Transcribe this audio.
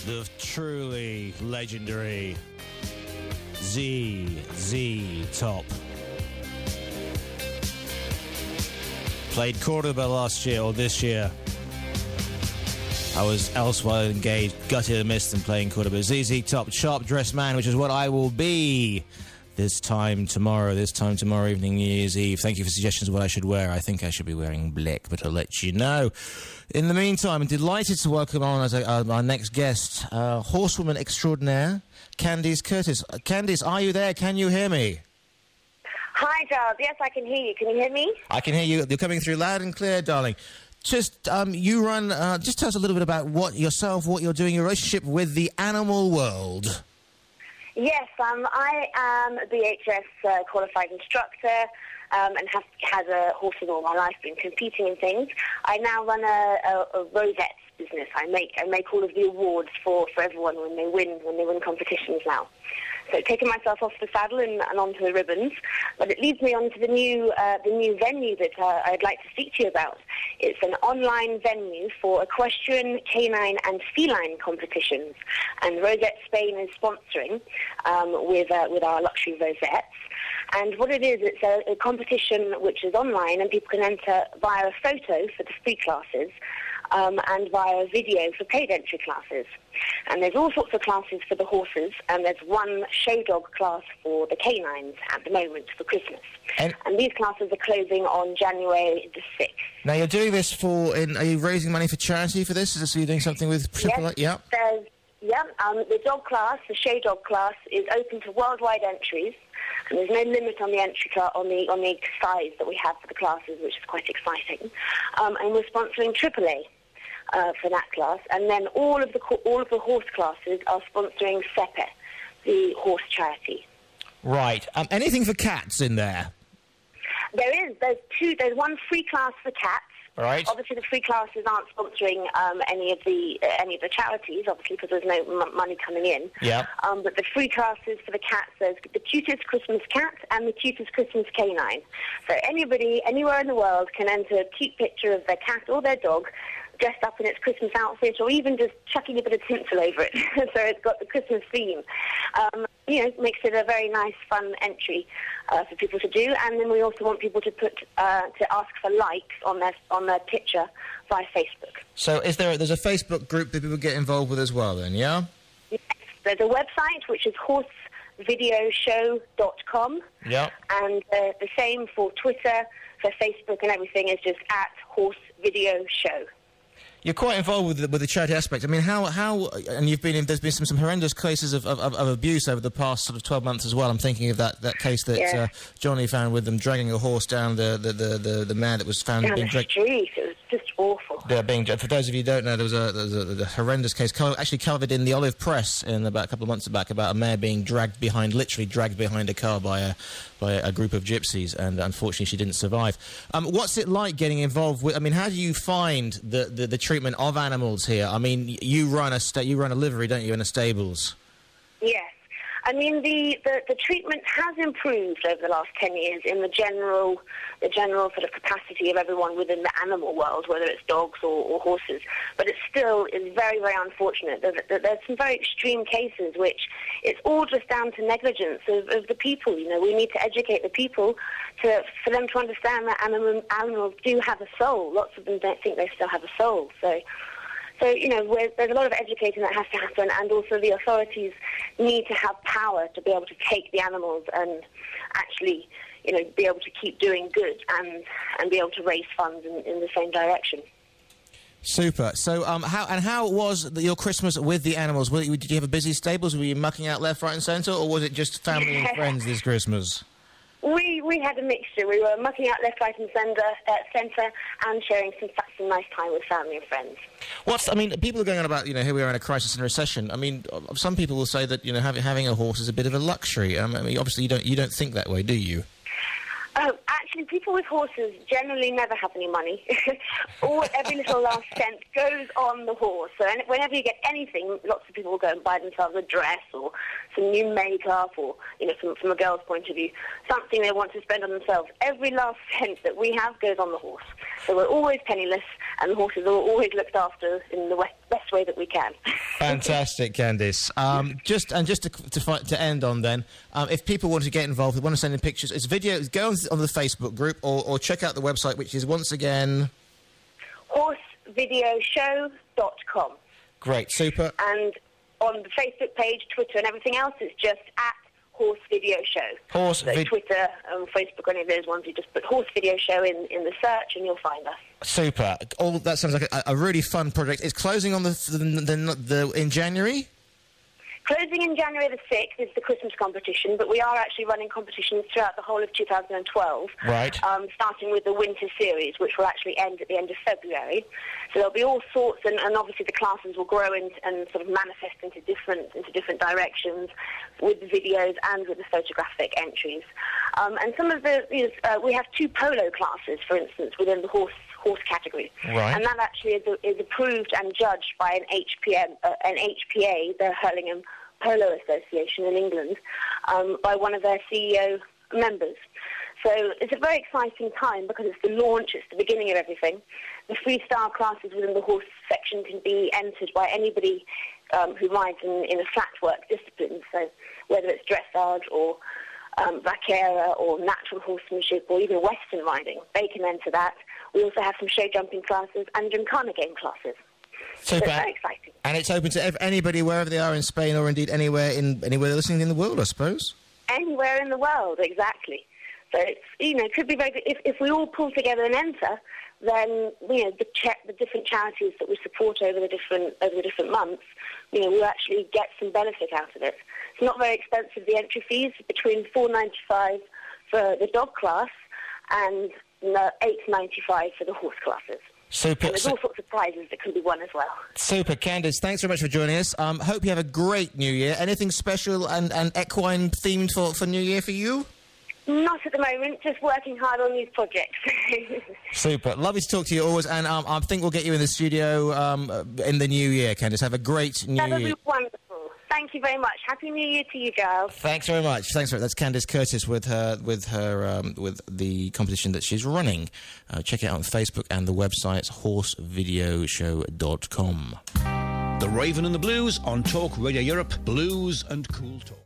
the truly legendary ZZ Top. Played Cordoba last year, or this year. I was elsewhere engaged, gutted and missed, and playing Cordoba. ZZ Top, sharp dressed man, which is what I will be this time tomorrow evening, New Year's Eve. Thank you for suggestions of what I should wear. I think I should be wearing black, but I'll let you know. In the meantime, I'm delighted to welcome on as our next guest, horsewoman extraordinaire, Candice Curtis. Candice, are you there? Can you hear me? Hi, Giles. Yes, I can hear you. Can you hear me? I can hear you. You're coming through loud and clear, darling. Just, you run, just tell us a little bit about what you're doing, your relationship with the animal world. Yes, I am a BHS qualified instructor and have had a horse all my life, been competing in things. I now run a rosettes business. I make all of the awards for everyone when they win competitions now. So taking myself off the saddle and onto the ribbons, but it leads me on to the new venue that I'd like to speak to you about. It's an online venue for equestrian, canine and feline competitions, and Rosette Spain is sponsoring with our luxury rosettes. And what it is, it's a competition which is online, and people can enter via a photo for the free classes and via video for paid entry classes. And there's all sorts of classes for the horses, and there's one show dog class for the canines at the moment for Christmas. And these classes are closing on January the 6th. Now, you're doing this are you raising money for charity for this? Is this, are you doing something with Triple A? Yes, the dog class, the show dog class, is open to worldwide entries, and there's no limit on the entry on the size that we have for the classes, which is quite exciting. And we're sponsoring AAA for that class, and then all of the horse classes are sponsoring SEPE, the horse charity. Right. Anything for cats in there? There is. There's one free class for cats. Right. Obviously, the free classes aren't sponsoring any of the charities, obviously, because there's no money coming in. Yeah. But the free classes for the cats, there's the cutest Christmas cat and the cutest Christmas canine. So anybody, anywhere in the world, can enter a cute picture of their cat or their dog, dressed up in its Christmas outfit, or even just chucking a bit of tinsel over it, so it's got the Christmas theme. Makes it a very nice, fun entry for people to do. And then we also want people to to ask for likes on their picture via Facebook. So there's a Facebook group that people get involved with as well, then? Yeah. Yes, there's a website which is HorseVideoShow.com. Yeah. And the same for Twitter, for Facebook, and everything is just @HorseVideoShow. You're quite involved with the charity aspect. I mean, how and there's been some horrendous cases of abuse over the past sort of 12 months as well. I'm thinking of that case that Johnny found with them dragging a horse down the mare that was found down being the street. It was just awful. Yeah, for those of you who don't know, there was a horrendous case actually covered in the Olive Press about a couple of months back about a mare being literally dragged behind a car by a group of gypsies, and unfortunately she didn't survive. What's it like getting involved with? I mean, how do you find the treatment of animals here? I mean, you run a livery, don't you, in the stables? Yes. I mean, the treatment has improved over the last 10 years in the general sort of capacity of everyone within the animal world, whether it's dogs or horses. But it still is very, very unfortunate that there's some very extreme cases which it's all just down to negligence of the people. You know, we need to educate the people for them to understand that animals do have a soul. Lots of them don't think they still have a soul. So, there's a lot of educating that has to happen, and also the authorities need to have power to be able to take the animals and actually, be able to keep doing good and be able to raise funds in the same direction. Super. So, how was your Christmas with the animals? Did you have a busy stables? Were you mucking out left, right and centre, or was it just family and friends this Christmas? We had a mixture. We were mucking out left, right and centre and sharing some nice time with family and friends. People are going on about, here we are in a crisis and recession. I mean, some people will say that, having a horse is a bit of a luxury. Obviously you don't think that way, do you? Actually, people with horses generally never have any money. Every little last cent goes on the horse. So whenever you get anything, lots of people will go and buy themselves a dress or some new makeup or, from a girl's point of view, something they want to spend on themselves. Every last cent that we have goes on the horse. So we're always penniless, and the horses are always looked after in the best way that we can. Fantastic, Candice. Just to end on then, if people want to get involved, they want to send in pictures, it's videos, go on the Facebook group or check out the website, which is once again... HorseVideoShow.com. Great, super. And on the Facebook page, Twitter and everything else, it's just at Horse Video Show. Twitter and Facebook, any of those ones, you just put Horse Video Show in the search and you'll find us. Super. All that sounds like a really fun project. It's closing on in January? Closing in January the 6th is the Christmas competition, but we are actually running competitions throughout the whole of 2012. Right. Starting with the winter series, which will actually end at the end of February. So there'll be all sorts, and obviously the classes will grow and sort of manifest into different directions with the videos and with the photographic entries. And some of we have 2 polo classes, for instance, within the horse category. Right. And that actually is approved and judged by an HPA, the Hurlingham Polo Association in England, by one of their CEO members. So it's a very exciting time because it's the launch, it's the beginning of everything. The freestyle classes within the horse section can be entered by anybody who rides in a flat work discipline. So whether it's dressage or vaquera or natural horsemanship or even western riding, they can enter that. We also have some show jumping classes and gymkhana game classes. Super. So it's very exciting. And it's open to anybody, wherever they are in Spain or indeed anywhere they're listening in the world, I suppose. Anywhere in the world, exactly. So it's, it could be very good. If we all pull together and enter, then the different charities that we support over the different months, we'll actually get some benefit out of it. It's not very expensive. The entry fees are between $4.95 for the dog class and $8.95 for the horse classes. Super. And there's all sorts of prizes that can be won as well. Super. Candice, thanks very much for joining us. Hope you have a great New Year. Anything special and equine themed for New Year for you? Not at the moment, just working hard on these projects. Super. Lovely to talk to you always, and I think we'll get you in the studio in the new year, Candice. Have a great New Year. That'll be wonderful. Thank you very much. Happy New Year to you, Giles. Thanks very much. That's Candice Curtis with the competition that she's running. Check it out on Facebook and the website's HorseVideoShow.com. The Raven and the Blues on Talk Radio Europe, Blues and Cool Talk.